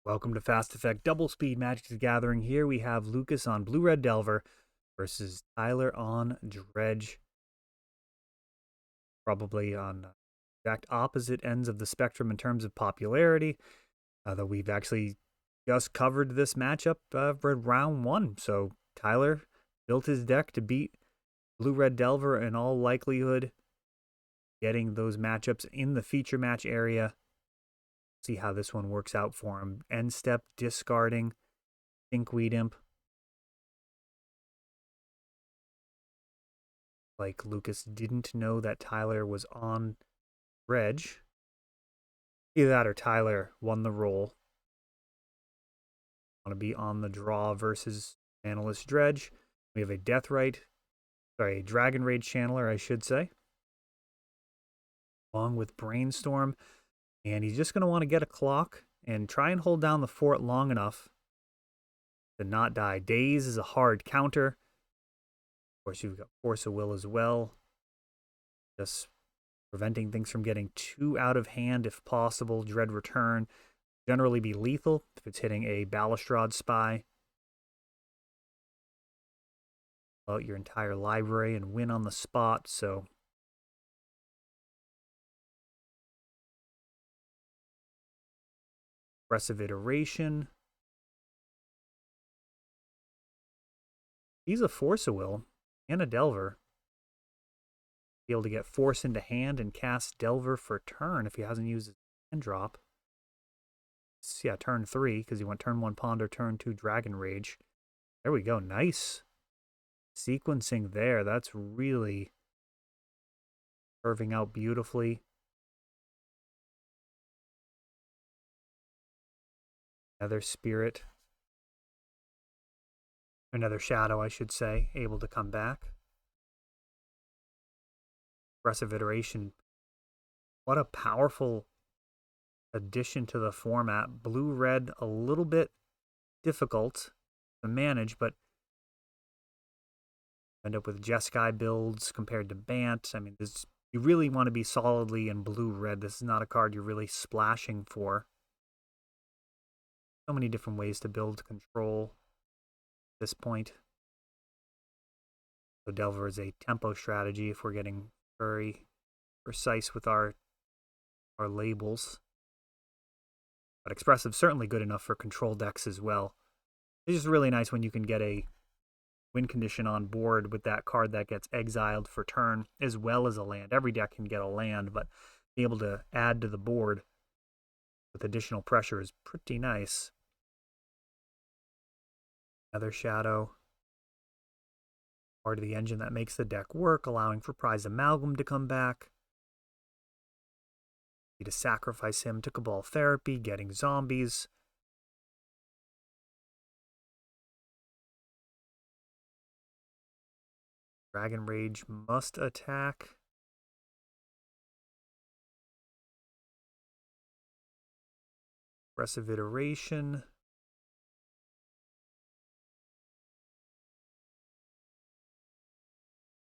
Welcome to Fast Effect Double Speed Magic the Gathering. Here we have Lucas on Blue Red Delver versus Tyler on Dredge. Probably on exact opposite ends of the spectrum in terms of popularity. Though we've actually just covered this matchup for round one. So Tyler built his deck to beat Blue Red Delver in all likelihood, getting those matchups in the feature match area. See how this one works out for him. End step, discarding Thinkweed Imp. Like Lucas didn't know that Tyler was on Dredge. Either that or Tyler won the roll. Want to be on the draw versus Manaless Dredge. We have a Dragon Rage Channeler, I should say, along with Brainstorm. And he's just going to want to get a clock and try and hold down the fort long enough to not die. Daze is a hard counter. Of course, you've got Force of Will as well. Just preventing things from getting too out of hand if possible. Dread Return. Generally be lethal if it's hitting a Balustrade Spy. Out your entire library and win on the spot, so Aggressive Iteration. He's a Force of Will and a Delver. Be able to get Force into hand and cast Delver for turn if he hasn't used his hand drop. Yeah, turn 3, because he went turn 1 Ponder, turn 2 Dragon Rage. There we go, nice sequencing there. That's really curving out beautifully. Another Spirit. Another Shadow, I should say, able to come back. Aggressive Iteration. What a powerful addition to the format. Blue-red, a little bit difficult to manage, but end up with Jeskai builds compared to Bant. I mean, you really want to be solidly in blue-red. This is not a card you're really splashing for. So many different ways to build control at this point. So Delver is a tempo strategy if we're getting very precise with our labels. But Expressive certainly good enough for control decks as well. It's just really nice when you can get a win condition on board with that card that gets exiled for turn as well as a land. Every deck can get a land, but being able to add to the board with additional pressure is pretty nice. Another Shadow. Part of the engine that makes the deck work, allowing for Prize Amalgam to come back. To sacrifice him to Cabal Therapy, getting zombies. Dragon Rage must attack. Aggressive Iteration.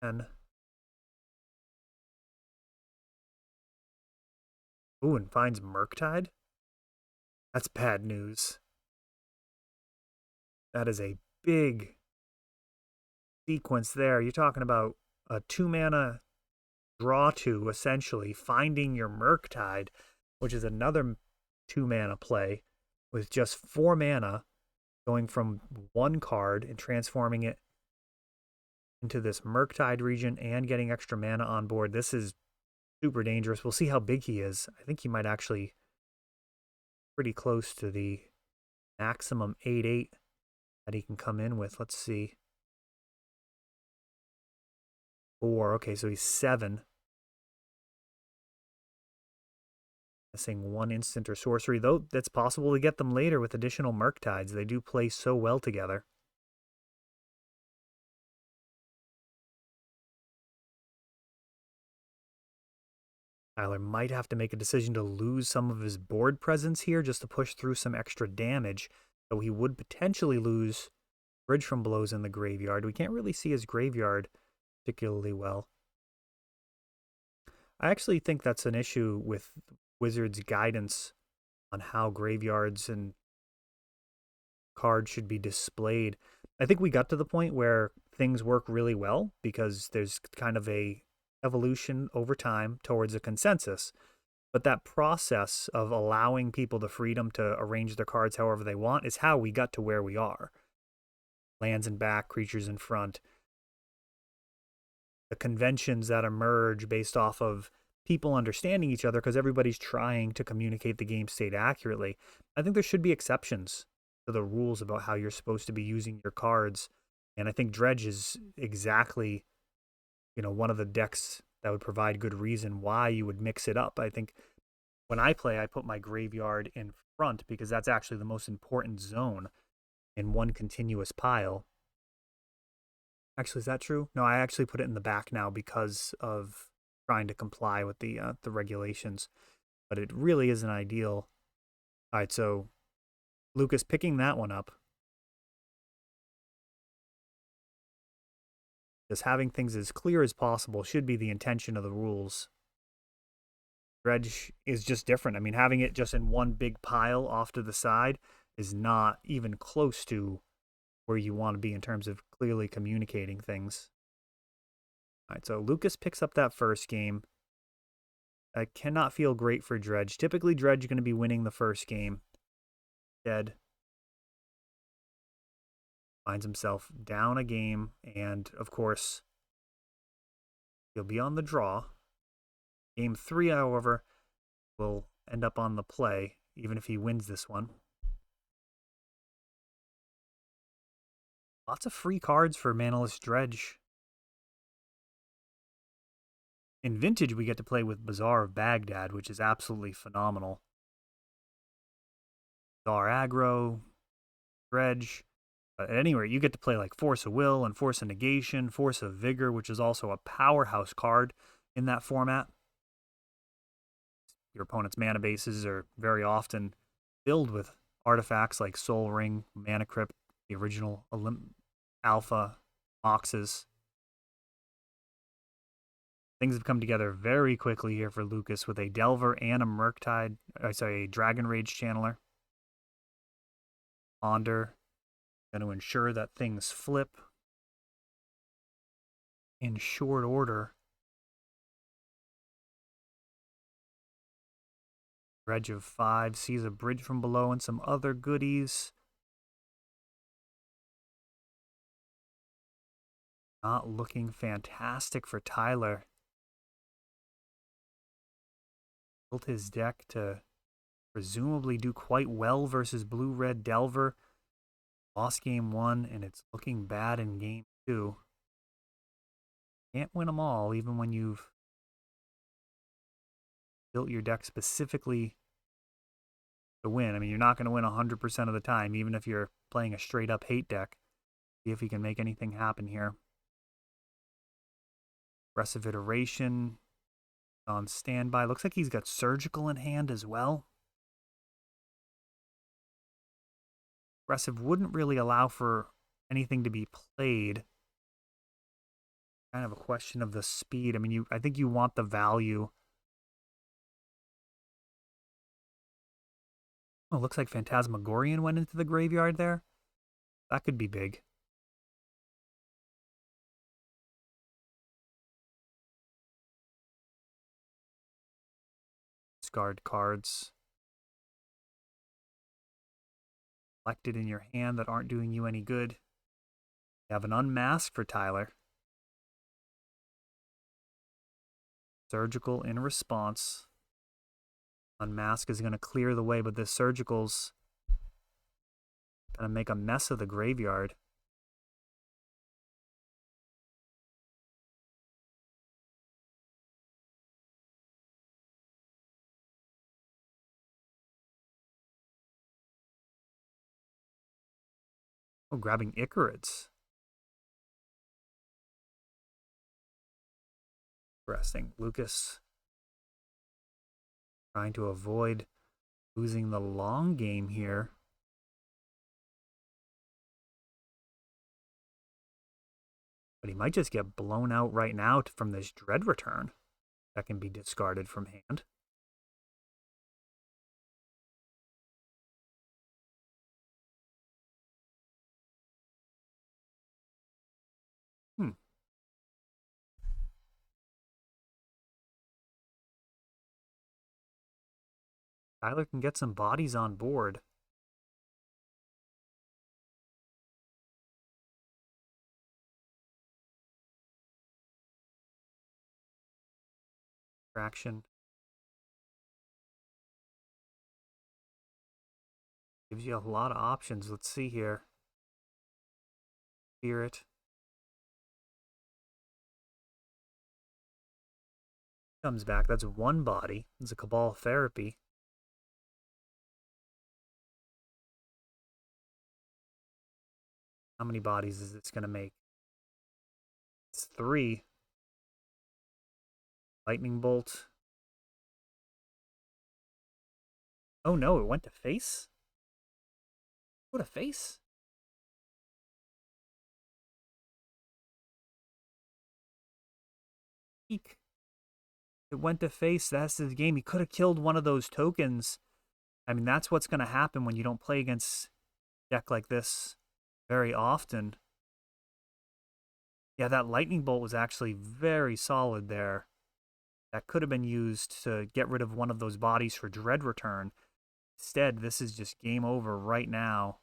And ooh, and finds Murktide? That's bad news. That is a big sequence there. You're talking about a 2-mana draw 2, essentially, finding your Murktide, which is another 2-mana play, with just 4 mana, going from one card and transforming it into this Murktide region and getting extra mana on board. This is super dangerous. We'll see how big he is. I think he might actually pretty close to the maximum 8/8 that he can come in with. Let's see. 4. Okay, so he's 7. Missing 1 instant or sorcery, though that's possible to get them later with additional Murktides. They do play so well together. Tyler might have to make a decision to lose some of his board presence here just to push through some extra damage. So he would potentially lose Bridge from Blows in the graveyard. We can't really see his graveyard particularly well. I actually think that's an issue with Wizards' guidance on how graveyards and cards should be displayed. I think we got to the point where things work really well because there's kind of a evolution over time towards a consensus. But that process of allowing people the freedom to arrange their cards however they want is how we got to where we are. Lands in back, creatures in front. The conventions that emerge based off of people understanding each other because everybody's trying to communicate the game state accurately. I think there should be exceptions to the rules about how you're supposed to be using your cards. And I think Dredge is exactly, one of the decks that would provide good reason why you would mix it up. I think when I play, I put my graveyard in front because that's actually the most important zone in one continuous pile. Actually, is that true? No, I actually put it in the back now because of trying to comply with the regulations. But it really isn't ideal. All right, so Lucas picking that one up. Just having things as clear as possible should be the intention of the rules. Dredge is just different. I mean, having it just in one big pile off to the side is not even close to where you want to be in terms of clearly communicating things. All right, so Lucas picks up that first game. I cannot feel great for Dredge. Typically, Dredge is going to be winning the first game. Dead. Finds himself down a game, and of course, he'll be on the draw. Game 3, however, will end up on the play, even if he wins this one. Lots of free cards for Manaless Dredge. In Vintage, we get to play with Bazaar of Baghdad, which is absolutely phenomenal. Bazaar aggro, Dredge. At any rate, you get to play like Force of Will and Force of Negation, Force of Vigor, which is also a powerhouse card in that format. Your opponent's mana bases are very often filled with artifacts like Soul Ring, Mana Crypt, the original Alpha boxes. Things have come together very quickly here for Lucas with a Delver and a Dragon Rage Channeler. Ponder, going to ensure that things flip in short order. Dredge of 5 sees a bridge from below and some other goodies. Not looking fantastic for Tyler. Built his deck to presumably do quite well versus Blue-Red Delver. Lost game 1, and it's looking bad in game 2. Can't win them all, even when you've built your deck specifically to win. I mean, you're not going to win 100% of the time, even if you're playing a straight-up hate deck. See if he can make anything happen here. Aggressive Iteration on standby. Looks like he's got Surgical in hand as well. Aggressive wouldn't really allow for anything to be played. Kind of a question of the speed. I mean, I think you want the value. Oh, looks like Phantasmagorian went into the graveyard there. That could be big. Discard cards collected in your hand that aren't doing you any good. You have an Unmask for Tyler. Surgical in response. Unmask is going to clear the way, but this Surgical's going to make a mess of the graveyard. Oh, grabbing Icarids. Interesting. Lucas trying to avoid losing the long game here. But he might just get blown out right now from this Dread return that can be discarded from hand. Tyler can get some bodies on board. Traction. Gives you a lot of options. Let's see here. Spirit. Comes back. That's one body. It's a Cabal Therapy. How many bodies is this going to make? It's 3. Lightning Bolt. Oh no, it went to face? Go to face? Eek. It went to face. That's the game. He could have killed one of those tokens. I mean, that's what's going to happen when you don't play against a deck like this very often. Yeah, that Lightning Bolt was actually very solid there. That could have been used to get rid of one of those bodies for Dread Return. Instead, this is just game over right now.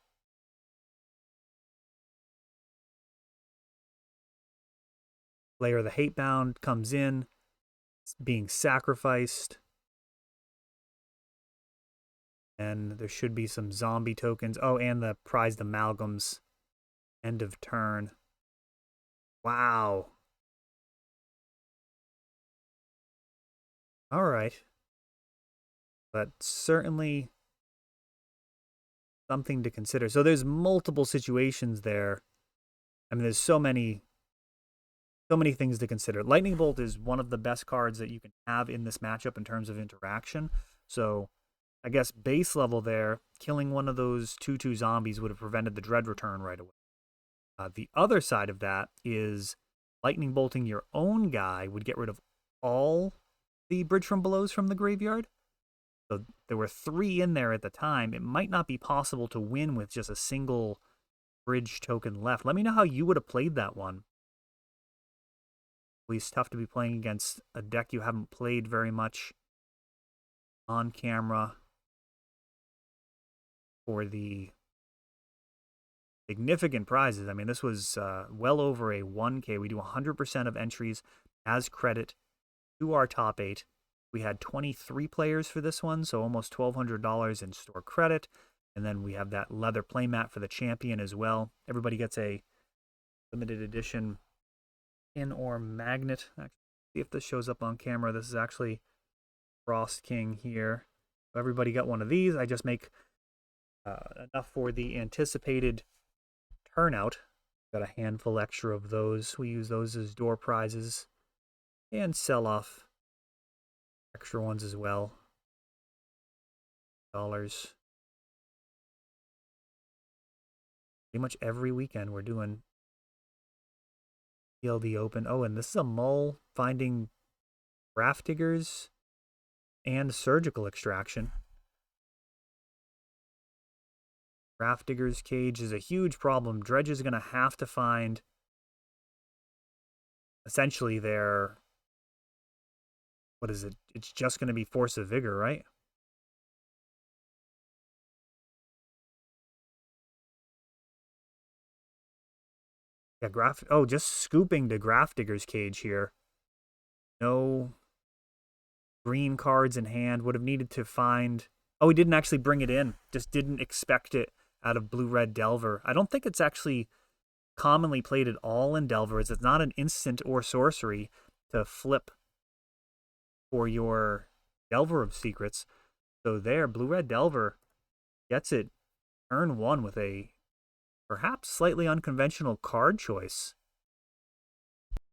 Layer of the Hatebound comes in. It's being sacrificed. And there should be some zombie tokens. Oh, and the prized amalgams. End of turn. Wow. All right. But certainly something to consider. So there's multiple situations there. I mean, there's so many things to consider. Lightning Bolt is one of the best cards that you can have in this matchup in terms of interaction. So I guess base level there, killing one of those 2/2 zombies would have prevented the Dread Return right away. The other side of that is Lightning Bolting your own guy would get rid of all the Bridge from Belows from the graveyard. So there were 3 in there at the time. It might not be possible to win with just a single bridge token left. Let me know how you would have played that one. It's tough to be playing against a deck you haven't played very much on camera for the significant prizes. I mean, this was well over a 1K. We do 100% of entries as credit to our top 8. We had 23 players for this one, so almost $1,200 in store credit. And then we have that leather playmat for the champion as well. Everybody gets a limited edition pin or magnet. Actually, see if this shows up on camera. This is actually Frost King here. So everybody got one of these. I just make enough for the anticipated turnout. Got a handful extra of those. We use those as door prizes and sell off extra ones as well. Dollars. Pretty much every weekend we're doing ELD open. Oh, and this is a mull finding Graft Diggers and surgical extraction. Graft Digger's Cage is a huge problem. Dredge is going to have to find essentially their, what is it? It's just going to be Force of Vigor, right? Yeah, just scooping to Graft Digger's Cage here. No green cards in hand. Would have needed to find... Oh, he didn't actually bring it in. Just didn't expect it out of Blue-Red Delver. I don't think it's actually commonly played at all in Delver. It's not an instant or sorcery to flip for your Delver of Secrets. So there, Blue-Red Delver gets it turn 1 with a perhaps slightly unconventional card choice.